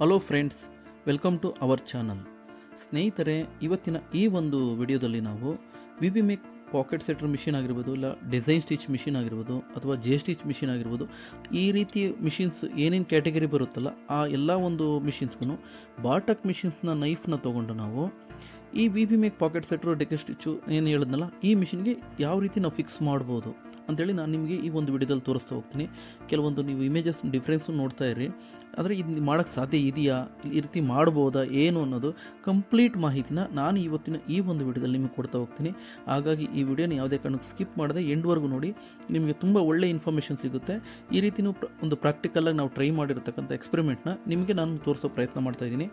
Hello friends, welcome to our channel. ಸ್ನೇಹಿತರೆ, ಇವತ್ತಿನ ಈ ಒಂದು ವಿಡಿಯೋದಲ್ಲಿ ನಾವು ವಿಬಿಮೇಕ್ ಪಾಕೆಟ್ ಸೆಟರ್ ಮಿಷಿನ್ ಆಗಿರ್ಬೋದು, ಇಲ್ಲ ಡಿಸೈನ್ ಸ್ಟಿಚ್ ಮಿಷಿನ್ ಆಗಿರ್ಬೋದು, ಅಥವಾ ಜೆ ಸ್ಟಿಚ್ ಮಿಷಿನ್ ಆಗಿರ್ಬೋದು, ಈ ರೀತಿ ಮಿಷಿನ್ಸ್ ಏನೇನು ಕ್ಯಾಟಗರಿ ಬರುತ್ತಲ್ಲ ಆ ಎಲ್ಲ ಒಂದು ಮಿಷಿನ್ಸ್ಗೂ ಬಾಟಕ್ ಮಿಷಿನ್ಸ್ನ ನೈಫ್ನ ತೊಗೊಂಡು ನಾವು ಈ ವಿಬಿಮೇಕ್ ಪಾಕೆಟ್ ಸೆಟ್ರು ಡೆಕೆ ಸ್ಟಿಚ್ಚು ಏನು ಹೇಳಿದ್ನಲ್ಲ ಈ ಮಿಷಿನ್ಗೆ ಯಾವ ರೀತಿ ನಾವು ಫಿಕ್ಸ್ ಮಾಡ್ಬೋದು ಅಂಥೇಳಿ ನಾನು ನಿಮಗೆ ಈ ಒಂದು ವಿಡಿಯೋದಲ್ಲಿ ತೋರಿಸ್ತಾ ಹೋಗ್ತೀನಿ. ಕೆಲವೊಂದು ನೀವು ಇಮೇಜಸ್ ಡಿಫ್ರೆನ್ಸು ನೋಡ್ತಾ ಇರಿ, ಆದರೆ ಇದು ಮಾಡೋಕ್ಕೆ ಸಾಧ್ಯ ಇದೆಯಾ, ಈ ರೀತಿ ಮಾಡ್ಬೋದಾ ಏನು ಅನ್ನೋದು ಕಂಪ್ಲೀಟ್ ಮಾಹಿತಿನ ನಾನು ಇವತ್ತಿನ ಈ ಒಂದು ವಿಡಿಯೋದಲ್ಲಿ ನಿಮಗೆ ಕೊಡ್ತಾ ಹೋಗ್ತೀನಿ. ಹಾಗಾಗಿ ಈ ವಿಡಿಯೋನ ಯಾವುದೇ ಕಾರಣಕ್ಕೆ ಸ್ಕಿಪ್ ಮಾಡದೆ ಎಂಡ್ವರೆಗೂ ನೋಡಿ, ನಿಮಗೆ ತುಂಬ ಒಳ್ಳೆ ಇನ್ಫಾರ್ಮೇಷನ್ ಸಿಗುತ್ತೆ. ಈ ರೀತಿಯೂ ಒಂದು ಪ್ರಾಕ್ಟಿಕಲಾಗಿ ನಾವು ಟ್ರೈ ಮಾಡಿರ್ತಕ್ಕಂಥ ಎಕ್ಸ್ಪೆರಿಮೆಂಟ್ನ ನಿಮಗೆ ನಾನು ತೋರಿಸೋ ಪ್ರಯತ್ನ ಮಾಡ್ತಾಯಿದ್ದೀನಿ.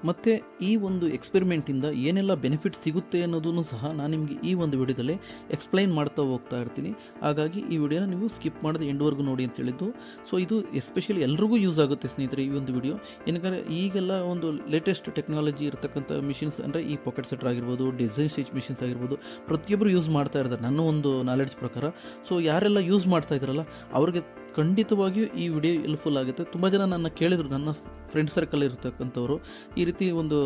ಮತ್ತು ಈ ಒಂದು ಎಕ್ಸ್ಪೆರಿಮೆಂಟಿಂದ ಏನೆಲ್ಲ ಬೆನಿಫಿಟ್ ಸಿಗುತ್ತೆ ಅನ್ನೋದನ್ನು ಸಹ ನಾನು ನಿಮಗೆ ಈ ಒಂದು ವಿಡಿಯೋದಲ್ಲಿ ಎಕ್ಸ್ಪ್ಲೈನ್ ಮಾಡ್ತಾ ಹೋಗ್ತಾ ಇರ್ತೀನಿ. ಹಾಗಾಗಿ ಈ ವಿಡಿಯೋನ ನೀವು ಸ್ಕಿಪ್ ಮಾಡದೆ ಎಂಡ್ವರೆಗೂ ನೋಡಿ ಅಂತ ಹೇಳಿದ್ದು. ಸೊ ಇದು ಎಸ್ಪೆಷಲಿ ಎಲ್ರಿಗೂ ಯೂಸ್ ಆಗುತ್ತೆ ಸ್ನೇಹಿತರೆ ಈ ಒಂದು ವಿಡಿಯೋ. ಏನಂದರೆ ಈಗೆಲ್ಲ ಒಂದು ಲೇಟೆಸ್ಟ್ ಟೆಕ್ನಾಲಜಿ ಇರತಕ್ಕಂಥ ಮಿಷಿನ್ಸ್ ಅಂದರೆ ಈ ಪಾಕೆಟ್ ಸೆಟರ್ ಆಗಿರ್ಬೋದು, ಡಿಸೈನ್ ಸ್ಟಿಚ್ ಮಿಷಿನ್ಸ್ ಆಗಿರ್ಬೋದು, ಪ್ರತಿಯೊಬ್ಬರು ಯೂಸ್ ಮಾಡ್ತಾ ಇರ್ತಾರೆ ನನ್ನ ಒಂದು ನಾಲೆಡ್ಜ್ ಪ್ರಕಾರ. ಸೊ ಯಾರೆಲ್ಲ ಯೂಸ್ ಮಾಡ್ತಾ ಇದ್ದಾರಲ್ಲ ಅವ್ರಿಗೆ ಖಂಡಿತವಾಗಿಯೂ ಈ ವಿಡಿಯೋ ಹೆಲ್ಪ್ಫುಲ್ ಆಗುತ್ತೆ. ತುಂಬ ಜನ ನನ್ನ ಕೇಳಿದರು, ನನ್ನ ಫ್ರೆಂಡ್ ಸರ್ಕಲ್ ಇರತಕ್ಕಂಥವ್ರು, ಈ ರೀತಿ ಒಂದು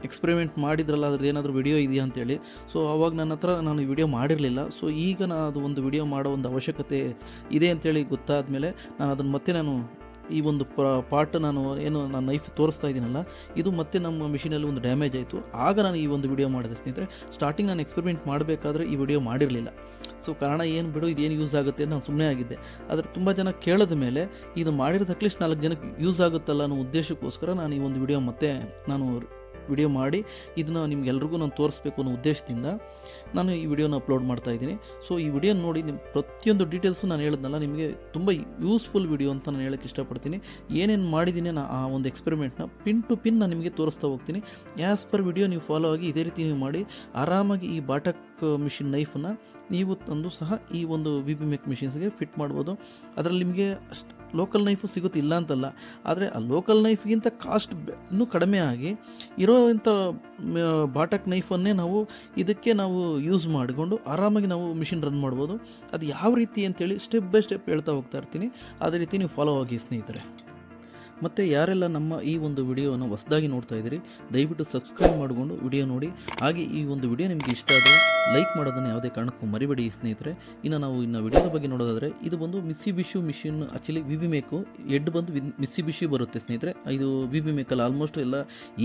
ಎಕ್ಸ್ಪೆರಿಮೆಂಟ್ ಮಾಡಿದ್ರಲ್ಲ ಅದ್ರದ್ದು ಏನಾದರೂ ವಿಡಿಯೋ ಇದೆಯಾ ಅಂತೇಳಿ. ಸೊ ಅವಾಗ ನನ್ನ ಹತ್ರ ನಾನು ಈ ವಿಡಿಯೋ ಮಾಡಿರಲಿಲ್ಲ. ಸೊ ಈಗ ನಾನು ಅದು ಒಂದು ವಿಡಿಯೋ ಮಾಡೋ ಒಂದು ಅವಶ್ಯಕತೆ ಇದೆ ಅಂತೇಳಿ ಗೊತ್ತಾದ ಮೇಲೆ ನಾನು ಅದನ್ನು ನಾನು ಈ ಒಂದು ಪಾರ್ಟ್ ನಾನು ನೈಫ್ ತೋರಿಸ್ತಾ ಇದ್ದೀನಲ್ಲ, ಇದು ಮತ್ತೆ ನಮ್ಮ ಮಿಷಿನಲ್ಲಿ ಒಂದು ಡ್ಯಾಮೇಜ್ ಆಯಿತು. ಆಗ ನಾನು ಈ ಒಂದು ವಿಡಿಯೋ ಮಾಡಿದೆ ಸ್ನೇಹಿತರೆ. ಸ್ಟಾರ್ಟಿಂಗ್ ನಾನು ಎಕ್ಸ್ಪೆರಿಮೆಂಟ್ ಮಾಡಬೇಕಾದ್ರೆ ಈ ವಿಡಿಯೋ ಮಾಡಿರಲಿಲ್ಲ. ಸೊ ಕಾರಣ ಏನು ಬಿಡು, ಇದೇನು ಯೂಸ್ ಆಗುತ್ತೆ ಅಂತ ನಾನು ಸುಮ್ಮನೆ ಆಗಿದ್ದೆ. ಆದರೆ ತುಂಬ ಜನ ಕೇಳಿದ ಮೇಲೆ ಇದು ಮಾಡಿರೋದು ಅಟ್ಲೀಸ್ಟ್ 4 ಜನಕ್ಕೆ ಯೂಸ್ ಆಗುತ್ತಲ್ಲ ಅನ್ನೋ ಉದ್ದೇಶಕ್ಕೋಸ್ಕರ ನಾನು ಈ ಒಂದು ವಿಡಿಯೋ ವಿಡಿಯೋ ಮಾಡಿ ಇದನ್ನು ನಿಮ್ಗೆಲ್ರಿಗೂ ನಾನು ತೋರಿಸ್ಬೇಕು ಅನ್ನೋ ಉದ್ದೇಶದಿಂದ ನಾನು ಈ ವಿಡಿಯೋನ ಅಪ್ಲೋಡ್ ಮಾಡ್ತಾ ಇದ್ದೀನಿ. ಸೊ ಈ ವಿಡಿಯೋ ನೋಡಿ ನಿಮ್ಮ ಪ್ರತಿಯೊಂದು ಡೀಟೇಲ್ಸು ನಾನು ಹೇಳಿದ್ನಲ್ಲ ನಿಮಗೆ ತುಂಬ ಯೂಸ್ಫುಲ್ ವಿಡಿಯೋ ಅಂತ ನಾನು ಹೇಳೋಕ್ಕೆ ಇಷ್ಟಪಡ್ತೀನಿ. ಏನೇನು ಮಾಡಿದ್ದೀನಿ ನಾನು ಆ ಒಂದು ಎಕ್ಸ್ಪೆರಿಮೆಂಟ್ನ ಪಿನ್ ಟು ಪಿನ್ ನಾನು ನಿಮಗೆ ತೋರಿಸ್ತಾ ಹೋಗ್ತೀನಿ. ಆ್ಯಸ್ ಪರ್ ವಿಡಿಯೋ ನೀವು ಫಾಲೋ ಆಗಿ ಇದೇ ರೀತಿ ನೀವು ಮಾಡಿ ಆರಾಮಾಗಿ ಈ ಬಾಟಕ್ ಮಿಷಿನ್ ನೈಫನ್ನು ನೀವು ತಂದು ಸಹ ಈ ಒಂದು ವಿಬಿಮೇಕ್ ಮಿಷಿನ್ಸ್ಗೆ ಫಿಟ್ ಮಾಡ್ಬೋದು. ಅದರಲ್ಲಿ ನಿಮಗೆ ಲೋಕಲ್ ನೈಫು ಸಿಗುತ್ತೆ ಇಲ್ಲ ಅಂತಲ್ಲ, ಆದರೆ ಆ ಲೋಕಲ್ ನೈಫ್ಗಿಂತ ಕಾಸ್ಟ್ ಇನ್ನೂ ಕಡಿಮೆ ಆಗಿ ಇರೋಂಥ ಬಾಟಕ್ ನೈಫನ್ನೇ ಇದಕ್ಕೆ ನಾವು ಯೂಸ್ ಮಾಡಿಕೊಂಡು ಆರಾಮಾಗಿ ನಾವು ಮಿಷಿನ್ ರನ್ ಮಾಡ್ಬೋದು. ಅದು ಯಾವ ರೀತಿ ಅಂತೇಳಿ ಸ್ಟೆಪ್ ಬೈ ಸ್ಟೆಪ್ ಹೇಳ್ತಾ ಹೋಗ್ತಾ ಇರ್ತೀನಿ. ಅದೇ ರೀತಿ ನೀವು ಫಾಲೋ ಆಗಿ ಸ್ನೇಹಿತರೆ. ಮತ್ತು ಯಾರೆಲ್ಲ ನಮ್ಮ ಈ ಒಂದು ವಿಡಿಯೋನ ಹೊಸದಾಗಿ ನೋಡ್ತಾ ಇದ್ದೀರಿ, ದಯವಿಟ್ಟು ಸಬ್ಸ್ಕ್ರೈಬ್ ಮಾಡಿಕೊಂಡು ವಿಡಿಯೋ ನೋಡಿ. ಹಾಗೆ ಈ ಒಂದು ವಿಡಿಯೋ ನಿಮಗೆ ಇಷ್ಟ ಆದರೆ ಲೈಕ್ ಮಾಡೋದನ್ನು ಯಾವುದೇ ಕಾರಣಕ್ಕೂ ಮರಿಬೇಡಿ ಸ್ನೇಹಿತರೆ. ಇನ್ನು ವಿಡಿಯೋದ ಬಗ್ಗೆ ನೋಡೋದಾದರೆ, ಇದು ಬಂದು ಮಿತ್ಸುಬಿಷಿ ಮಿಷಿನ್. ಆ್ಯಕ್ಚುಲಿ ವಿಬಿಮೇಕು ಎಡ್ ಬಂದು ಮಿತ್ಸುಬಿಷಿ ಬರುತ್ತೆ ಸ್ನೇಹಿತರೆ. ಇದು ವಿಬಿಮೇಕಲ್ಲಿ ಆಲ್ಮೋಸ್ಟ್ ಎಲ್ಲ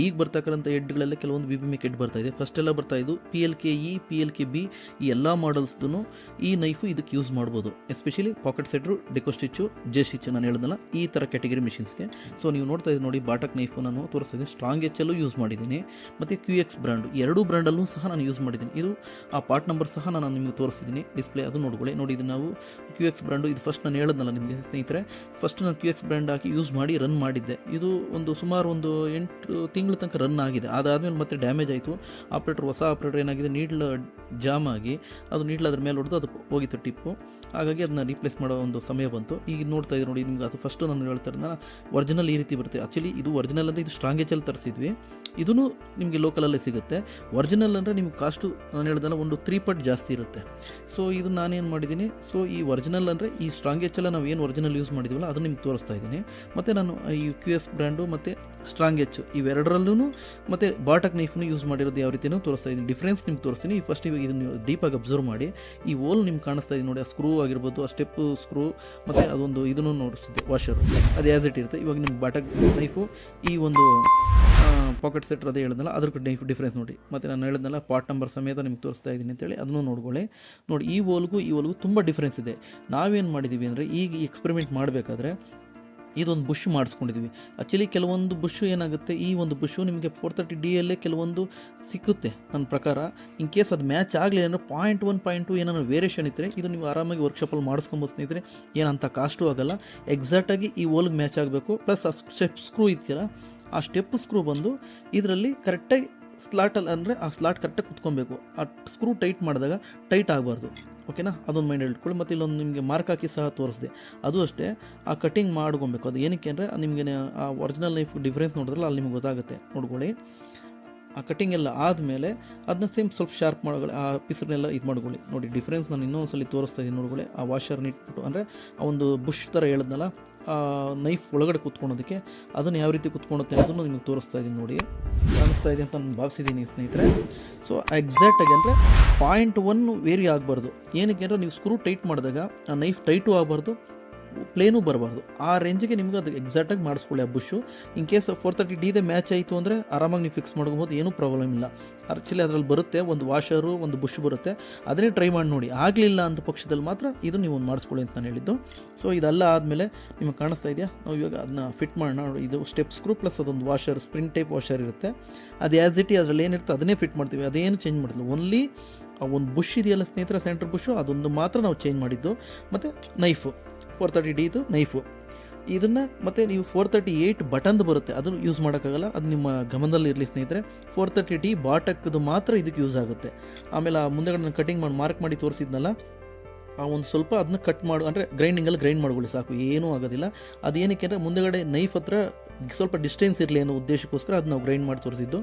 ಈಗ ಬರ್ತಕ್ಕಂಥ ಎಡ್ಗಳೆಲ್ಲ ಕೆಲವೊಂದು ವಿಬಿಮೇಕ್ ಎಡ್ ಬರ್ತಾ ಇದೆ. ಫಸ್ಟ್ ಎಲ್ಲ ಬರ್ತಾ ಇದ್ದು PLKE, PLKB ಈ ಎಲ್ಲ ಮಾಡಲ್ಸ್ದು ಈ ನೈಫು ಇದಕ್ಕೆ ಯೂಸ್ ಮಾಡ್ಬೋದು. ಎಸ್ಪೆಷಲಿ ಪಾಕೆಟ್ ಸೆಟ್ರು, ಡೆಕೋ ಸ್ಟಿಚ್ಚು, ಜೆ ಸ್ಟಿಚ್ ನಾನು ಹೇಳಿದ್ನಲ್ಲ ಈ ಥರ ಕ್ಯಾಟಗರಿ ಮಿಷಿನ್ಸ್ಗೆ. ಸೊ ನೀವು ನೋಡ್ತಾ ಇದ್ದೀವಿ ನೋಡಿ, ಬಾಟಕ್ ನೈಫು ನಾನು ತೋರಿಸ್ತಿದ್ದೀನಿ. ಸ್ಟ್ರಾಂಗ್ ಎಚ್ಚಲ್ಲೂ ಯೂಸ್ ಮಾಡಿದ್ದೀನಿ, ಮತ್ತು QX ಬ್ರ್ಯಾಂಡು, ಎರಡೂ ಬ್ರ್ಯಾಂಡಲ್ಲೂ ಸಹ ನಾನು ಯೂಸ್ ಮಾಡಿದ್ದೀನಿ. ಇದು ಆ ಪಾರ್ಟ್ ನಂಬರ್ ಸಹ ನಾನು ನಿಮಗೆ ತೋರಿಸ್ತಿದ್ದೀನಿ ಡಿಸ್ಪ್ಲೇ, ಅದು ನೋಡ್ಕೊಳ್ಳಿ. ನೋಡಿ, ಇದು ನಾವು QX ಬ್ರ್ಯಾಂಡು. ಇದು ಫಸ್ಟ್ ನಾನು ಹೇಳಿದ್ನಲ್ಲ ನಿಮಗೆ ಸ್ನೇಹಿತರೆ, ಫಸ್ಟ್ ನಾನು QX ಬ್ರ್ಯಾಂಡ್ ಹಾಕಿ ಯೂಸ್ ಮಾಡಿ ರನ್ ಮಾಡಿದ್ದೆ. ಇದು ಸುಮಾರು 8 ತಿಂಗಳ ತನಕ ರನ್ ಆಗಿದೆ. ಅದಾದಮೇಲೆ ಮತ್ತೆ ಡ್ಯಾಮೇಜ್ ಆಯಿತು. ಹೊಸ ಆಪ್ರೇಟರ್ ಏನಾಗಿದೆ, ನೀಡ್ಲ್ ಜಾಮ್ ಆಗಿ ಅದು ನೀಡ್ಲ್ ಅದ್ರ ಮೇಲೆ ಹೊಡೆದು ಅದು ಹೋಗಿತ್ತು ಟಿಪ್ಪು. ಹಾಗಾಗಿ ಅದನ್ನ ರೀಪ್ಲೇಸ್ ಮಾಡೋ ಒಂದು ಸಮಯ ಬಂತು. ಈಗ ನೋಡ್ತಾ ಇದ್ದೀವಿ ನೋಡಿ, ನಿಮ್ಗೆ ಅದು ಫಸ್ಟು ನಾನು ಹೇಳ್ತಾ ಇರೋದು ಒರಿಜಿನಲ್ ಈ ರೀತಿ ಬರುತ್ತೆ. ಆ್ಯಕ್ಚುಲಿ ಇದು ಒರಿಜಿನಲ್ ಅಂದರೆ ಇದು ಸ್ಟ್ರಾಂಗ್ ಎಚ್ಚಲ್ಲಿ ತರಿಸಿದ್ವಿ. ಇದೂ ನಿಮಗೆ ಲೋಕಲಲ್ಲೇ ಸಿಗುತ್ತೆ. ಒರಿಜಿನಲ್ ಅಂದರೆ ನಿಮ್ಗೆ ಕಾಸ್ಟು ನಾನು ಹೇಳ್ದಲ್ಲ ಒಂದು 3 ಪಟ್ಟು ಜಾಸ್ತಿ ಇರುತ್ತೆ. ಸೊ ಇದು ನಾನೇನು ಮಾಡಿದ್ದೀನಿ, ಸೊ ಈ ಒರಿಜಿನಲ್ ಅಂದರೆ ಈ ಸ್ಟ್ರಾಂಗ್ ಎಚ್ಚಲ್ಲ ನಾವು ಏನು ಒರಿಜಿನಲ್ ಯೂಸ್ ಮಾಡಿದ್ದೀವಲ್ಲ ಅದನ್ನು ನಿಮ್ಗೆ ತೋರಿಸ್ತಾ ಇದ್ದೀನಿ. ಮತ್ತು ನಾನು ಈ QS ಬ್ರ್ಯಾಂಡು ಮತ್ತು ಸ್ಟ್ರಾಂಗ್ ಎಚ್ ಇವೆರಡರಲ್ಲೂ ಮತ್ತು ಬಾಟಕ್ ನೈಫ್ನು ಯೂಸ್ ಮಾಡಿರೋದು ಯಾವ ರೀತಿಯೂ ತೋರಿಸ್ತಾ ಇದ್ದೀನಿ. ಡಿಫ್ರೆನ್ಸ್ ನಿಮ್ಗೆ ತೋರಿಸ್ತೀನಿ. ಫಸ್ಟ್ ಇವಾಗ ಇದನ್ನು ಡೀಪಾಗಿ ಅಬ್ಸರ್ವ್ ಮಾಡಿ. ಈ ಓಲ್ ನಿಮ್ಗೆ ಕಾಣಿಸ್ತಾ ಇದೆ ನೋಡಿ, ಆ ಸ್ಕ್ರೂ ಆಗಿರ್ಬೋದು, ಆ ಸ್ಟೆಪ್ಪು ಸ್ಕ್ರೂ ಮತ್ತು ಅದೊಂದು ಇದನ್ನು ನೋಡಿಸ್ತಿದ್ದೆ ವಾಷರು, ಅದು ಆ್ಯಸ್ ಇಟ್ ಇರುತ್ತೆ. ಇವಾಗ ನಿಮ್ಮ ಬಾಟಕ್ ನೈಫು ಈ ಒಂದು ಪಾಕೆಟ್ ಸೆಟ್ರ್ ಅದೇ ಹೇಳಿದ್ನಲ್ಲ ಅದ್ರ ನೈಫ್ ಡಿಫ್ರೆನ್ಸ್ ನೋಡಿ. ಮತ್ತು ನಾನು ಹೇಳಿದ್ನಲ್ಲ ಪಾರ್ಟ್ ನಂಬರ್ ಸಮೇತ ನಿಮ್ಗೆ ತೋರಿಸ್ತಾ ಇದ್ದೀನಿ ಅಂತೇಳಿ, ಅದನ್ನು ನೋಡ್ಕೊಳ್ಳಿ. ನೋಡಿ, ಈ ಓಲ್ಗೂ ತುಂಬ ಡಿಫ್ರೆನ್ಸ್ ಇದೆ. ನಾವೇನು ಮಾಡಿದ್ದೀವಿ ಅಂದರೆ, ಈಗ ಈ ಎಕ್ಸ್ಪೆರಿಮೆಂಟ್ ಮಾಡಬೇಕಾದ್ರೆ ಇದೊಂದು ಬುಷ್ ಮಾಡಿಸ್ಕೊಂಡಿದ್ದೀವಿ. ಆ್ಯಕ್ಚುಲಿ ಕೆಲವೊಂದು ಬುಷು ಏನಾಗುತ್ತೆ, ಈ ಒಂದು ಬುಷು ನಿಮಗೆ 430D ಯಲ್ಲೇ ಕೆಲವೊಂದು ಸಿಕ್ಕುತ್ತೆ ನನ್ನ ಪ್ರಕಾರ. ಇನ್ ಕೇಸ್ ಅದು ಮ್ಯಾಚ್ ಆಗಲಿ ಅಂದರೆ 0.1, 0.2 ಏನಾದ್ರು ವೇರಿಯೇಷನ್ ಇದ್ದರೆ ಇದು ನೀವು ಆರಾಮಾಗಿ ವರ್ಕ್ಶಾಪಲ್ಲಿ ಮಾಡಿಸ್ಕೊಬೋದು ಸ್ನೇಹಿತರೆ. ಏನಂತ ಕಾಸ್ಟು ಆಗೋಲ್ಲ. ಎಕ್ಸಾಕ್ಟಾಗಿ ಈ ಓಲ್ಗೆ ಮ್ಯಾಚ್ ಆಗಬೇಕು. ಪ್ಲಸ್ ಆ ಸ್ಟೆಪ್ ಸ್ಕ್ರೂ ಇದೆಯಲ್ಲ, ಆ ಸ್ಟೆಪ್ ಸ್ಕ್ರೂ ಬಂದು ಇದರಲ್ಲಿ ಕರೆಕ್ಟಾಗಿ ಸ್ಲಾಟಲ್ಲಿ ಅಂದರೆ ಆ ಸ್ಲಾಟ್ ಕರೆಕ್ಟಾಗಿ ಕುತ್ಕೊಬೇಕು. ಆ ಸ್ಕ್ರೂ ಟೈಟ್ ಮಾಡಿದಾಗ ಟೈಟ್ ಆಗಬಾರ್ದು. ಓಕೆನಾ, ಅದೊಂದು ಮೈಂಡ್ ಇಟ್ಕೊಳ್ಳಿ. ಮತ್ತು ಇಲ್ಲೊಂದು ನಿಮಗೆ ಮಾರ್ಕ್ ಹಾಕಿ ಸಹ ತೋರಿಸಿದೆ, ಅದು ಅಷ್ಟೇ. ಆ ಕಟಿಂಗ್ ಮಾಡ್ಕೊಬೇಕು. ಅದು ಏನಕ್ಕೆ ಅಂದರೆ ನಿಮಗೆ ಆ ಒರಿಜಿನಲ್ ನೈಫ್ ಡಿಫ್ರೆನ್ಸ್ ನೋಡಿದ್ರಲ್ಲ ಅಲ್ಲಿ ನಿಮಗೆ ಗೊತ್ತಾಗುತ್ತೆ, ನೋಡ್ಕೊಳ್ಳಿ. ಆ ಕಟಿಂಗ್ ಎಲ್ಲ ಆದಮೇಲೆ ಅದನ್ನ ಸ್ವಲ್ಪ ಶಾರ್ಪ್ ಮಾಡ್ಕೊಳ್ಳಿ. ಆ ಪೀಸನ್ನೆಲ್ಲ ಇದು ಮಾಡ್ಕೊಳ್ಳಿ. ನೋಡಿ, ಡಿಫ್ರೆನ್ಸ್ ನಾನು ಇನ್ನೊಂದು ಸಲ ತೋರಿಸ್ತಾ ಇದ್ದೀನಿ ನೋಡ್ಕೊಳ್ಳಿ. ಆ ವಾಷರ್ನ ಇಟ್ಬಿಟ್ಟು ಅಂದರೆ ಆ ಒಂದು ಬುಷ್ ಥರ ಹೇಳಿದ್ನಲ್ಲ ನೈಫ್ ಒಳಗಡೆ ಕೂತ್ಕೊಳೋದಕ್ಕೆ ಅದನ್ನು ಯಾವ ರೀತಿ ಕೂತ್ಕೊಳುತ್ತೆ ಅನ್ನೋದನ್ನು ನಿಮಗೆ ತೋರಿಸ್ತಾ ಇದ್ದೀನಿ ನೋಡಿ, ಕಾಣಿಸ್ತಾ ಇದೆ ಅಂತ ನಾನು ಭಾವಿಸಿದ್ದೀನಿ ಸ್ನೇಹಿತರೆ. ಸೊ ಎಕ್ಸಾಕ್ಟಾಗಿ ಅಂದರೆ 0.1 ವೇರಿ ಆಗಬಾರ್ದು. ಏನಕ್ಕೆ ಅಂದರೆ ನೀವು ಸ್ಕ್ರೂ ಟೈಟ್ ಮಾಡಿದಾಗ ಆ ನೈಫ್ ಟೈಟು ಆಗಬಾರ್ದು, ಪ್ಲೇನೂ ಬರಬಾರ್ದು. ಆ ರೇಂಜಿಗೆ ನಿಮ್ಗೆ ಅದು ಎಕ್ಸಾಕ್ಟಾಗಿ ಮಾಡಿಸ್ಕೊಳ್ಳಿ ಆ ಬುಷು. ಇನ್ ಕೇಸ್ 430D ಮ್ಯಾಚ್ ಆಯಿತು ಅಂದರೆ ಆರಾಮಾಗಿ ನೀವು ಫಿಕ್ಸ್ ಮಾಡ್ಬೋದು, ಏನೂ ಪ್ರಾಬ್ಲಮ್ ಇಲ್ಲ. ಆ್ಯಕ್ಚುಲಿ ಅದರಲ್ಲಿ ಬರುತ್ತೆ ಒಂದು ವಾಷರು, ಒಂದು ಬುಷ್ ಬರುತ್ತೆ, ಅದನ್ನೇ ಟ್ರೈ ಮಾಡಿ ನೋಡಿ. ಆಗಲಿಲ್ಲ ಅಂತ ಪಕ್ಷದಲ್ಲಿ ಮಾತ್ರ ಇದು ನೀವು ಒಂದು ಮಾಡಿಸ್ಕೊಳ್ಳಿ ಅಂತ ನಾನು ಹೇಳಿದ್ದು. ಸೊ ಇದೆಲ್ಲ ಆದಮೇಲೆ ನಿಮಗೆ ಕಾಣಿಸ್ತಾ ಇದೆಯಾ, ನಾವು ಇವಾಗ ಅದನ್ನ ಫಿಟ್ ಮಾಡೋಣ ನೋಡಿ. ಇದು ಸ್ಟೆಪ್ ಸ್ಕ್ರೂ ಪ್ಲಸ್ ಅದೊಂದು ವಾಷರ್, ಸ್ಪ್ರಿಂಗ್ ಟೈಪ್ ವಾಷರ್ ಇರುತ್ತೆ. ಅದು ಆ್ಯಸ್ ಇಟ್ ಅದರಲ್ಲಿ ಏನಿರುತ್ತೆ ಅದನ್ನೇ ಫಿಟ್ ಮಾಡ್ತೀವಿ, ಅದೇನು ಚೇಂಜ್ ಮಾಡಿಲ್ಲ. ಓನ್ಲಿ ಆ ಒಂದು ಬುಷ್ ಇದೆಯಲ್ಲ ಸ್ನೇಹಿತರೆ, ಸೆಂಟ್ರ್ ಬುಷು, ಅದೊಂದು ಮಾತ್ರ ನಾವು ಚೇಂಜ್ ಮಾಡಿದ್ದು. ಮತ್ತು ನೈಫು 430D ಇದು ನೈಫು, ಇದನ್ನು ಮತ್ತು ನೀವು 438 ಬಟನ್ದು ಬರುತ್ತೆ, ಅದನ್ನು ಯೂಸ್ ಮಾಡೋಕ್ಕಾಗಲ್ಲ, ಅದು ನಿಮ್ಮ ಗಮನದಲ್ಲಿ ಇರಲಿ ಸ್ನೇಹಿತರೆ. 430D ಬಾಟಕ್ದು ಮಾತ್ರ ಇದಕ್ಕೆ ಯೂಸ್ ಆಗುತ್ತೆ. ಆಮೇಲೆ ಆ ಮುಂದೆಗಡೆ ಕಟಿಂಗ್ ಮಾಡಿ ಮಾರ್ಕ್ ಮಾಡಿ ತೋರಿಸಿದ್ನಲ್ಲ, ಆ ಒಂದು ಸ್ವಲ್ಪ ಅದನ್ನ ಕಟ್ ಮಾಡು ಅಂದರೆ ಗ್ರೈಂಡಿಂಗಲ್ಲಿ ಗ್ರೈಂಡ್ ಮಾಡ್ಕೊಳ್ಳಿ ಸಾಕು, ಏನೂ ಆಗೋದಿಲ್ಲ. ಅದೇನಕ್ಕೆ ಅಂದರೆ ಮುಂದೆಗಡೆ ನೈಫ್ ಹತ್ರ ಸ್ವಲ್ಪ ಡಿಸ್ಟೆನ್ಸ್ ಇರಲಿ ಅನ್ನೋ ಉದ್ದೇಶಕ್ಕೋಸ್ಕರ ಅದು ನಾವು ಗ್ರೈಂಡ್ ಮಾಡಿ ತೋರಿಸಿದ್ದು.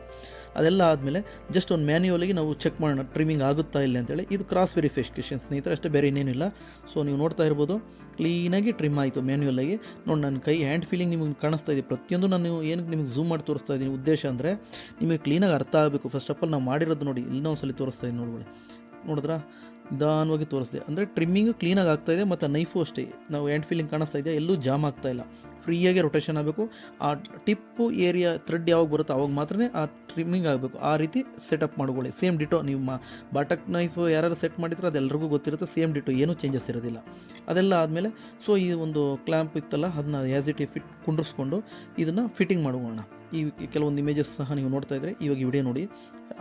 ಅದೆಲ್ಲ ಆದಮೇಲೆ ಜಸ್ಟ್ ಒಂದು ಮ್ಯಾನ್ಯುವಲಿಗೆ ನಾವು ಚೆಕ್ ಮಾಡೋಣ ಟ್ರಿಮ್ಮಿಂಗ್ ಆಗುತ್ತಾ ಇಲ್ಲ ಅಂತೇಳಿ. ಇದು ಕ್ರಾಸ್ ವೆರಿಫಿಕೇಷನ್ ಸ್ನೇಹಿತರೆ, ಅಷ್ಟೇ, ಬೇರೆ ಇನ್ನೇನಿಲ್ಲ. ಸೊ ನೀವು ನೋಡ್ತಾ ಇರ್ಬೋದು ಕ್ಲೀನಾಗಿ ಟ್ರಿಮ್ ಆಯಿತು ಮ್ಯಾನ್ಯುವಲಾಗಿ. ನೋಡಿ ನನ್ನ ಕೈ ಹ್ಯಾಂಡ್ ಫೀಲಿಂಗ್ ನಿಮಗೆ ಕಾಣಿಸ್ತಾ ಇದೆ. ಪ್ರತಿಯೊಂದು ನಾನು ಏನಕ್ಕೆ ನಿಮಗೆ ಝೂಮ್ ಮಾಡಿ ತೋರಿಸ್ತಾ ಇದ್ದೀನಿ ಉದ್ದೇಶ ಅಂದರೆ ನಿಮಗೆ ಕ್ಲೀನಾಗಿ ಅರ್ಥ ಆಗಬೇಕು. ಫಸ್ಟ್ ಆಫ್ ಆಲ್ ನಾವು ಮಾಡಿರೋದು ನೋಡಿ, ಇನ್ನೊಂದ್ಸಲಿ ತೋರಿಸ್ತಾ ಇದ್ದೀನಿ ನೋಡ್ಕೊಳ್ಳಿ, ನೋಡಿದ್ರಾ, ನಿಧಾನವಾಗಿ ತೋರಿಸ್ದೆ. ಅಂದರೆ ಟ್ರಿಮ್ಮಿಂಗು ಕ್ಲೀನಾಗಿ ಆಗ್ತಾಯಿದೆ, ಮತ್ತು ನೈಫು ಅಷ್ಟೇ ನಾವು ಹ್ಯಾಂಡ್ ಫೀಲಿಂಗ್ ಕಾಣಿಸ್ತಾ ಇದೆ, ಎಲ್ಲೂ ಜಾಮ್ ಆಗ್ತಾಯಿಲ್ಲ. ಫ್ರೀಯಾಗಿ ರೊಟೇಷನ್ ಆಗಬೇಕು. ಆ ಟಿಪ್ಪು ಏರಿಯಾ ಥ್ರೆಡ್ ಯಾವಾಗ ಬರುತ್ತೋ ಅವಾಗ ಮಾತ್ರ ಆ ಟ್ರಿಮ್ಮಿಂಗ್ ಆಗಬೇಕು. ಆ ರೀತಿ ಸೆಟಪ್ ಮಾಡ್ಕೊಳ್ಳಿ. ಸೇಮ್ ಡಿಟೋ ನಿಮ್ಮ ಬಾಟಕ್ ನೈಫ್ ಯಾರು ಸೆಟ್ ಮಾಡಿದ್ರೆ ಅದೆಲ್ಲರಿಗೂ ಗೊತ್ತಿರುತ್ತೆ, ಸೇಮ್ ಡಿಟೋ, ಏನೂ ಚೇಂಜಸ್ ಇರೋದಿಲ್ಲ. ಅದೆಲ್ಲ ಆದಮೇಲೆ ಸೊ ಈ ಒಂದು ಕ್ಲ್ಯಾಂಪ್ ಇತ್ತಲ್ಲ ಅದನ್ನ ಆ್ಯಸ್ ಇಟ್ ಫಿಟ್ ಕುಂಡ್ರಿಸ್ಕೊಂಡು ಇದನ್ನು ಫಿಟ್ಟಿಂಗ್ ಮಾಡೋಣ. ಈ ಕೆಲವೊಂದು ಇಮೇಜಸ್ ಸಹ ನೀವು ನೋಡ್ತಾ ಇದ್ದರೆ ಇವಾಗ ಈ ವಿಡಿಯೋ ನೋಡಿ.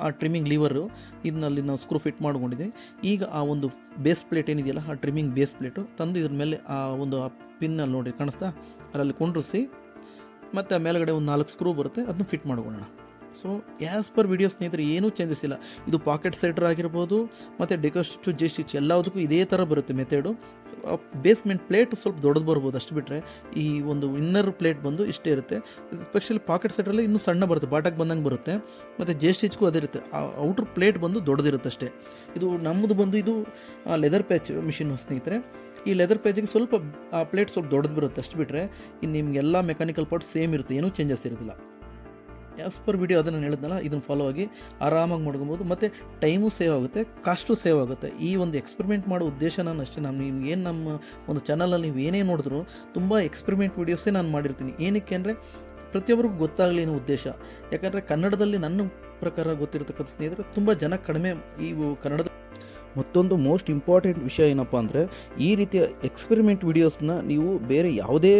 ಆ ಟ್ರಿಮ್ಮಿಂಗ್ ಲೀವರು ಇದನ್ನಲ್ಲಿ ನಾವು ಸ್ಕ್ರೂ ಫಿಟ್ ಮಾಡ್ಕೊಂಡಿದ್ದೀವಿ. ಈಗ ಆ ಒಂದು ಬೇಸ್ ಪ್ಲೇಟ್ ಏನಿದೆಯಲ್ಲ, ಆ ಟ್ರಿಮ್ಮಿಂಗ್ ಬೇಸ್ ಪ್ಲೇಟು ತಂದು ಇದ್ರ ಮೇಲೆ ಆ ಒಂದು ಪಿನ್ನಲ್ಲಿ ನೋಡಿ ಕಾಣಿಸ್ತಾ, ಅದರಲ್ಲಿ ಕುಂಡ್ರಿಸಿ ಮತ್ತು ಮೇಲ್ಗಡೆ ಒಂದು 4 ಸ್ಕ್ರೂ ಬರುತ್ತೆ, ಅದನ್ನ ಫಿಟ್ ಮಾಡ್ಕೊಳ್ಳೋಣ. ಸೊ ಆ್ಯಸ್ ಪರ್ ವಿಡಿಯೋ ಸ್ನೇಹಿತರೆ, ಏನೂ ಚೇಂಜಸ್ ಇಲ್ಲ. ಇದು ಪಾಕೆಟ್ ಸೆಟ್ರ್ ಆಗಿರ್ಬೋದು ಮತ್ತು ಡೆಕೋಸ್ಟು ಜೆ ಸ್ಟಿಚ್ ಎಲ್ಲದಕ್ಕೂ ಇದೇ ಥರ ಬರುತ್ತೆ ಮೆಥಡು. ಬೇಸ್ಮೆಂಟ್ ಪ್ಲೇಟ್ ಸ್ವಲ್ಪ ದೊಡ್ಡದು ಬರ್ಬೋದು, ಅಷ್ಟು ಬಿಟ್ಟರೆ ಈ ಒಂದು ಇನ್ನರ್ ಪ್ಲೇಟ್ ಬಂದು ಇಷ್ಟೇ ಇರುತ್ತೆ. ಎಸ್ಪೆಷಲಿ ಪಾಕೆಟ್ ಸೆಟ್ರಲ್ಲಿ ಇನ್ನೂ ಸಣ್ಣ ಬರುತ್ತೆ, ಬಾಟಕ್ಕೆ ಬಂದಂಗೆ ಬರುತ್ತೆ. ಮತ್ತು ಜೆ ಸ್ಟಿಚ್ಗೂ ಅದೇ ಇರುತ್ತೆ. ಆ ಔಟ್ರ್ ಪ್ಲೇಟ್ ಬಂದು ದೊಡ್ಡದಿರುತ್ತೆ ಅಷ್ಟೇ. ಇದು ನಮ್ಮದು ಬಂದು ಇದು ಲೆದರ್ ಪ್ಯಾಚ್ ಮಿಷಿನ್ ಸ್ನೇಹಿತರೆ. ಈ ಲೆದರ್ ಪ್ಯಾಚಿಗೆ ಸ್ವಲ್ಪ ಆ ಪ್ಲೇಟ್ ಸ್ವಲ್ಪ ದೊಡ್ಡದು ಬರುತ್ತೆ, ಅಷ್ಟು ಬಿಟ್ಟರೆ ಇನ್ನು ನಿಮಗೆಲ್ಲ ಮೆಕ್ಯಾನಿಕಲ್ ಪಾರ್ಟ್ ಸೇಮ್ ಇರುತ್ತೆ, ಏನೂ ಚೇಂಜಸ್ ಇರೋದಿಲ್ಲ. ಆ್ಯಸ್ ಪರ್ ವಿಡಿಯೋ ಅದನ್ನು ಹೇಳಿದ್ನಲ್ಲ, ಇದನ್ನು ಫಾಲೋ ಆಗಿ ಆರಾಮಾಗಿ ಮಾಡ್ಕೊಬೋದು. ಮತ್ತು ಟೈಮು ಸೇವ್ ಆಗುತ್ತೆ, ಕಾಸ್ಟು ಸೇವ್ ಆಗುತ್ತೆ. ಈ ಒಂದು ಎಕ್ಸ್ಪೆರಿಮೆಂಟ್ ಮಾಡೋ ಉದ್ದೇಶ ನಾನು ಅಷ್ಟೇ. ನಾನು ನಿಮ್ಗೇನು ನಮ್ಮ ಒಂದು ಚಾನಲಲ್ಲಿ ನೀವು ಏನೇ ನೋಡಿದ್ರು ತುಂಬ ಎಕ್ಸ್ಪೆರಿಮೆಂಟ್ ವೀಡಿಯೋಸೇ ನಾನು ಮಾಡಿರ್ತೀನಿ. ಏನಕ್ಕೆ ಅಂದರೆ ಪ್ರತಿಯೊಬ್ಬರಿಗೂ ಗೊತ್ತಾಗಲಿ ಅನ್ನೋ ಉದ್ದೇಶ. ಯಾಕಂದರೆ ಕನ್ನಡದಲ್ಲಿ ನನ್ನ ಪ್ರಕಾರ ಗೊತ್ತಿರತಕ್ಕಂಥ ಸ್ನೇಹಿತರೆ ತುಂಬ ಜನ ಕಡಿಮೆ. ಈ ಕನ್ನಡದ ಮತ್ತೊಂದು ಮೋಸ್ಟ್ ಇಂಪಾರ್ಟೆಂಟ್ ವಿಷಯ ಏನಪ್ಪ ಅಂದರೆ, ಈ ರೀತಿಯ ಎಕ್ಸ್ಪೆರಿಮೆಂಟ್ ವೀಡಿಯೋಸ್ನ ನೀವು ಬೇರೆ ಯಾವುದೇ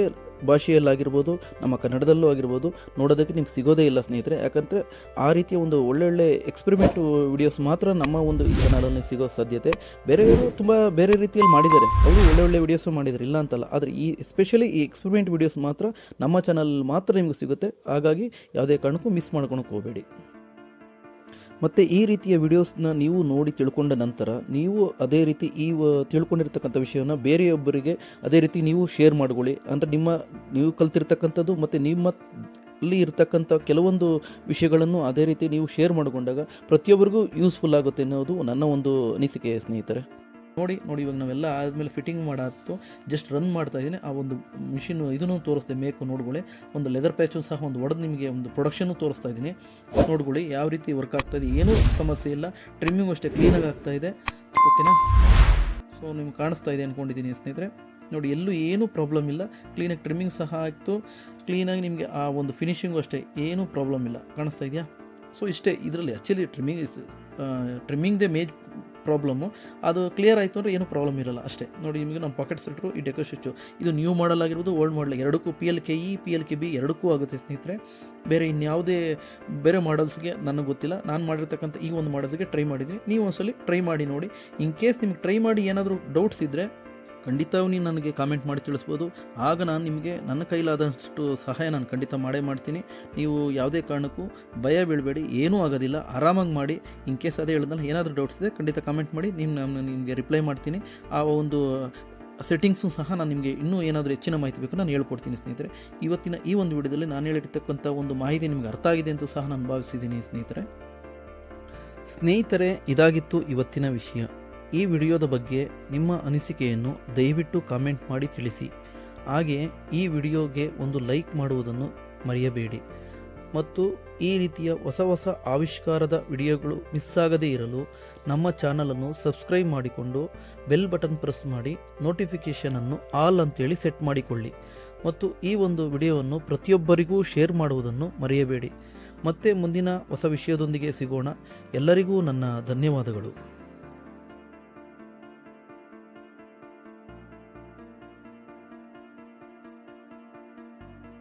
ಭಾಷೆಯಲ್ಲಾಗಿರ್ಬೋದು, ನಮ್ಮ ಕನ್ನಡದಲ್ಲೂ ಆಗಿರ್ಬೋದು ನೋಡೋದಕ್ಕೆ ನಿಮ್ಗೆ ಸಿಗೋದೇ ಇಲ್ಲ ಸ್ನೇಹಿತರೆ. ಯಾಕಂದರೆ ಆ ರೀತಿಯ ಒಂದು ಒಳ್ಳೊಳ್ಳೆ ಎಕ್ಸ್ಪೆರಿಮೆಂಟ್ ವಿಡಿಯೋಸ್ ಮಾತ್ರ ನಮ್ಮ ಒಂದು ಈ ಚಾನಲಲ್ಲಿ ಸಿಗೋ ಸಾಧ್ಯತೆ. ಬೇರೆಯವರು ತುಂಬ ಬೇರೆ ರೀತಿಯಲ್ಲಿ ಮಾಡಿದ್ದಾರೆ, ಅವರು ಒಳ್ಳೊಳ್ಳೆ ವೀಡಿಯೋಸು ಮಾಡಿದ್ದಾರೆ, ಇಲ್ಲ ಅಂತಲ್ಲ. ಆದರೆ ಈ ಎಸ್ಪೆಷಲಿ ಈ ಎಕ್ಸ್ಪೆರಿಮೆಂಟ್ ವೀಡಿಯೋಸ್ ಮಾತ್ರ ನಮ್ಮ ಚಾನಲ್ ಮಾತ್ರ ನಿಮ್ಗೆ ಸಿಗುತ್ತೆ. ಹಾಗಾಗಿ ಯಾವುದೇ ಕಾರಣಕ್ಕೂ ಮಿಸ್ ಮಾಡ್ಕೊಳಕ್ಕೆ ಹೋಗಬೇಡಿ. ಮತ್ತು ಈ ರೀತಿಯ ವಿಡಿಯೋಸ್ನ ನೀವು ನೋಡಿ ತಿಳ್ಕೊಂಡ ನಂತರ ನೀವು ಅದೇ ರೀತಿ ತಿಳ್ಕೊಂಡಿರ್ತಕ್ಕಂಥ ವಿಷಯವನ್ನು ಬೇರೆಯೊಬ್ಬರಿಗೆ ಅದೇ ರೀತಿ ನೀವು ಶೇರ್ ಮಾಡ್ಕೊಳ್ಳಿ. ಅಂದರೆ ನೀವು ಕಲ್ತಿರ್ತಕ್ಕಂಥದ್ದು ಮತ್ತು ನಿಮ್ಮಲ್ಲಿ ಇರ್ತಕ್ಕಂಥ ಕೆಲವೊಂದು ವಿಷಯಗಳನ್ನು ಅದೇ ರೀತಿ ನೀವು ಶೇರ್ ಮಾಡಿಕೊಂಡಾಗ ಪ್ರತಿಯೊಬ್ಬರಿಗೂ ಯೂಸ್ಫುಲ್ ಆಗುತ್ತೆ ಅನ್ನೋದು ನನ್ನ ಒಂದು ಅನಿಸಿಕೆ ಸ್ನೇಹಿತರೆ. ನೋಡಿ ಇವಾಗ ನಾವೆಲ್ಲ ಆದಮೇಲೆ ಫಿಟ್ಟಿಂಗ್ ಮಾಡಾತು, ಜಸ್ಟ್ ರನ್ ಮಾಡ್ತಾ ಇದ್ದೀನಿ. ಆ ಒಂದು ಮಿಷಿನ್ ಇದನ್ನು ತೋರಿಸ್ದೆ, ಮೇಕು ನೋಡ್ಕೊಳ್ಳಿ. ಒಂದು ಲೆದರ್ ಪ್ಯಾಚು ಸಹ ಒಂದು ಹೊಡೆದು ನಿಮಗೆ ಒಂದು ಪ್ರೊಡಕ್ಷನ್ನು ತೋರಿಸ್ತಾ ಇದ್ದೀನಿ, ನೋಡ್ಕೊಳ್ಳಿ ಯಾವ ರೀತಿ ವರ್ಕ್ ಆಗ್ತಾಯಿದೆ. ಏನೂ ಸಮಸ್ಯೆ ಇಲ್ಲ, ಟ್ರಿಮ್ಮಿಂಗ್ ಅಷ್ಟೇ ಕ್ಲೀನಾಗಿ ಆಗ್ತಾಯಿದೆ. ಓಕೆನಾ? ಸೊ ನಿಮ್ಗೆ ಕಾಣಿಸ್ತಾ ಇದೆ ಅಂದ್ಕೊಂಡಿದ್ದೀನಿ ಸ್ನೇಹಿತರೆ. ನೋಡಿ ಎಲ್ಲೂ ಏನೂ ಪ್ರಾಬ್ಲಮ್ ಇಲ್ಲ, ಕ್ಲೀನಾಗಿ ಟ್ರಿಮ್ಮಿಂಗ್ ಸಹ ಆಯಿತು, ಕ್ಲೀನಾಗಿ ನಿಮಗೆ ಆ ಒಂದು ಫಿನಿಶಿಂಗು ಅಷ್ಟೇ ಏನೂ ಪ್ರಾಬ್ಲಮ್ ಇಲ್ಲ. ಕಾಣಿಸ್ತಾ ಇದೆಯಾ? ಸೊ ಇಷ್ಟೇ ಇದರಲ್ಲಿ ಆ್ಯಕ್ಚುಲಿ ಟ್ರಿಮ್ಮಿಂಗ್ದೇ ಮೇಜ್ ಪ್ರಾಬ್ಲಮ್ಮು. ಅದು ಕ್ಲಿಯರ್ ಆಯಿತು ಅಂದರೆ ಏನೂ ಪ್ರಾಬ್ಲಮ್ ಇರೋಲ್ಲ ಅಷ್ಟೇ. ನೋಡಿ ನಿಮಗೆ ನಮ್ಮ ಪಾಕೆಟ್ ಸೆಟ್ರು, ಈ ಡೆಕೋ ಸ್ಟಿಚ್ಚು, ಇದು ನ್ಯೂ ಮಾಡಲ್ ಆಗಿರ್ಬೋದು, ಓಲ್ಡ್ ಮಾಡಲ್ ಎರಡಕ್ಕೂ PLKE PLKB ಎರಡಕ್ಕೂ ಆಗುತ್ತೆ ಸ್ನೇಹಿತರೆ. ಬೇರೆ ಇನ್ಯಾವುದೇ ಬೇರೆ ಮಾಡಲ್ಸ್ಗೆ ನನಗೆ ಗೊತ್ತಿಲ್ಲ. ನಾನು ಮಾಡಿರ್ತಕ್ಕಂಥ ಈ ಒಂದು ಮಾಡಲ್ಸ್ಗೆ ಟ್ರೈ ಮಾಡಿದ್ದೀನಿ. ನೀವು ಒಂದ್ಸಲಿ ಟ್ರೈ ಮಾಡಿ ನೋಡಿ. ಇನ್ ಕೇಸ್ ನಿಮ್ಗೆ ಟ್ರೈ ಮಾಡಿ ಏನಾದರೂ ಡೌಟ್ಸ್ ಇದ್ದರೆ ಖಂಡಿತ ನೀವು ನನಗೆ ಕಾಮೆಂಟ್ ಮಾಡಿ ತಿಳಿಸ್ಬೋದು. ಆಗ ನಾನು ನಿಮಗೆ ನನ್ನ ಕೈಲಾದಷ್ಟು ಸಹಾಯ ನಾನು ಖಂಡಿತ ಮಾಡೇ ಮಾಡ್ತೀನಿ. ನೀವು ಯಾವುದೇ ಕಾರಣಕ್ಕೂ ಭಯ ಬೀಳಬೇಡಿ, ಏನೂ ಆಗೋದಿಲ್ಲ, ಆರಾಮಾಗಿ ಮಾಡಿ. ಇನ್ ಕೇಸ್ ಅದೇ ಹೇಳಿದ್ನಲ್ಲ, ಏನಾದರೂ ಡೌಟ್ಸ್ ಇದೆ ಖಂಡಿತ ಕಾಮೆಂಟ್ ಮಾಡಿ, ನಾನು ನಿಮಗೆ ರಿಪ್ಲೈ ಮಾಡ್ತೀನಿ. ಆ ಒಂದು ಸೆಟ್ಟಿಂಗ್ಸು ಸಹ ನಾನು ನಿಮಗೆ ಇನ್ನೂ ಏನಾದರೂ ಹೆಚ್ಚಿನ ಮಾಹಿತಿ ಬೇಕು ನಾನು ಹೇಳ್ಕೊಡ್ತೀನಿ ಸ್ನೇಹಿತರೆ. ಇವತ್ತಿನ ಈ ಒಂದು ವಿಡಿಯೋದಲ್ಲಿ ನಾನು ಹೇಳಿರ್ತಕ್ಕಂಥ ಒಂದು ಮಾಹಿತಿ ನಿಮಗೆ ಅರ್ಥ ಆಗಿದೆ ಅಂತ ಸಹ ನಾನು ಭಾವಿಸಿದ್ದೀನಿ ಸ್ನೇಹಿತರೆ. ಇದಾಗಿತ್ತು ಇವತ್ತಿನ ವಿಷಯ. ಈ ವಿಡಿಯೋದ ಬಗ್ಗೆ ನಿಮ್ಮ ಅನಿಸಿಕೆಯನ್ನು ದಯವಿಟ್ಟು ಕಾಮೆಂಟ್ ಮಾಡಿ ತಿಳಿಸಿ. ಹಾಗೆಯೇ ಈ ವಿಡಿಯೋಗೆ ಒಂದು ಲೈಕ್ ಮಾಡುವುದನ್ನು ಮರೆಯಬೇಡಿ ಮತ್ತು ಈ ರೀತಿಯ ಹೊಸ ಹೊಸ ಆವಿಷ್ಕಾರದ ವಿಡಿಯೋಗಳು ಮಿಸ್ ಆಗದೇ ಇರಲು ನಮ್ಮ ಚಾನಲನ್ನು ಸಬ್ಸ್ಕ್ರೈಬ್ ಮಾಡಿಕೊಂಡು ಬೆಲ್ ಬಟನ್ ಪ್ರೆಸ್ ಮಾಡಿ ನೋಟಿಫಿಕೇಷನನ್ನು ಆಲ್ ಅಂತೇಳಿ ಸೆಟ್ ಮಾಡಿಕೊಳ್ಳಿ ಮತ್ತು ಈ ಒಂದು ವಿಡಿಯೋವನ್ನು ಪ್ರತಿಯೊಬ್ಬರಿಗೂ ಶೇರ್ ಮಾಡುವುದನ್ನು ಮರೆಯಬೇಡಿ. ಮತ್ತೆ ಮುಂದಿನ ಹೊಸ ವಿಷಯದೊಂದಿಗೆ ಸಿಗೋಣ. ಎಲ್ಲರಿಗೂ ನನ್ನ ಧನ್ಯವಾದಗಳು.